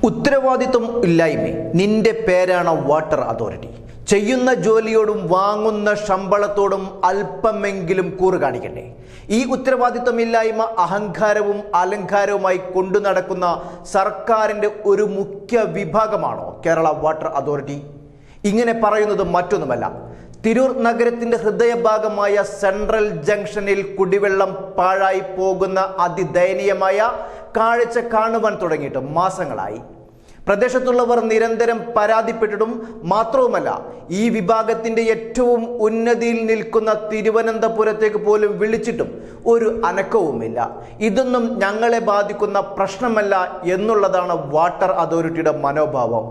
ഉത്തരവാദിത്വം ഇല്ലായ്മ നിന്റെ പേരാണ് വാട്ടർ അതോറിറ്റി. ചെയ്യുന്ന ജോലിയോടും വാങ്ങുന്ന ശമ്പളത്തോടും അല്പമെങ്കിലും കൂറ് കാണിക്കണ്ടേ? ഈ ഉത്തരവാദിത്വമില്ലായ്മ അഹങ്കാരവും അലങ്കാരവുമായി കൊണ്ടു നടക്കുന്ന സർക്കാരിൻ്റെ ഒരു മുഖ്യ വിഭാഗമാണോ കേരള വാട്ടർ അതോറിറ്റി? ഇങ്ങനെ പറയുന്നത് മറ്റൊന്നുമല്ല, തിരൂർ നഗരത്തിന്റെ ഹൃദയഭാഗമായ സെൻട്രൽ ജംഗ്ഷനിൽ കുടിവെള്ളം പാഴായി പോകുന്ന അതിദയനീയമായ കാഴ്ച കാണുവാൻ തുടങ്ങിയിട്ട് മാസങ്ങളായി. പ്രദേശത്തുള്ളവർ നിരന്തരം പരാതിപ്പെട്ടിട്ടും മാത്രവുമല്ല, ഈ വിഭാഗത്തിന്റെ ഏറ്റവും ഉന്നതിയിൽ നിൽക്കുന്ന തിരുവനന്തപുരത്തേക്ക് പോലും വിളിച്ചിട്ടും ഒരു അനക്കവുമില്ല. ഇതൊന്നും ഞങ്ങളെ ബാധിക്കുന്ന പ്രശ്നമല്ല എന്നുള്ളതാണ് വാട്ടർ അതോറിറ്റിയുടെ മനോഭാവം.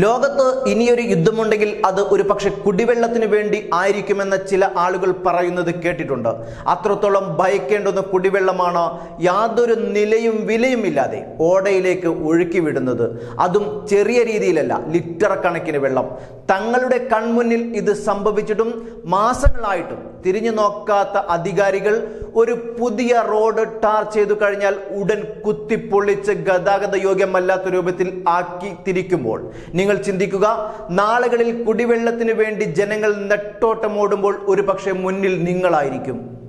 ലോകത്ത് ഇനിയൊരു യുദ്ധമുണ്ടെങ്കിൽ അത് ഒരു പക്ഷെ കുടിവെള്ളത്തിന് വേണ്ടി ആയിരിക്കുമെന്ന് ചില ആളുകൾ പറയുന്നത് കേട്ടിട്ടുണ്ട്. അത്രത്തോളം ഭയക്കേണ്ടുന്ന കുടിവെള്ളമാണ് യാതൊരു നിലയും വിലയും ഇല്ലാതെ ഓടയിലേക്ക് ഒഴുക്കി വിടുന്നത്. അതും ചെറിയ രീതിയിലല്ല, ലിറ്റർ കണക്കിന് വെള്ളം. തങ്ങളുടെ കൺമുന്നിൽ ഇത് സംഭവിച്ചിട്ടും മാസങ്ങളായിട്ടും തിരിഞ്ഞു നോക്കാത്ത അധികാരികൾ ഒരു പുതിയ റോഡ് ടാർ ചെയ്തു കഴിഞ്ഞാൽ ഉടൻ കുത്തിപ്പൊള്ളിച്ച് ഗതാഗത യോഗ്യമല്ലാത്ത രൂപത്തിൽ ആക്കി തിരിക്കുമ്പോൾ നിങ്ങൾ ചിന്തിക്കുക, നാളുകളിൽ കുടിവെള്ളത്തിന് വേണ്ടി ജനങ്ങൾ നെട്ടോട്ടമോടുമ്പോൾ ഒരു പക്ഷേ മുന്നിൽ നിങ്ങളായിരിക്കും.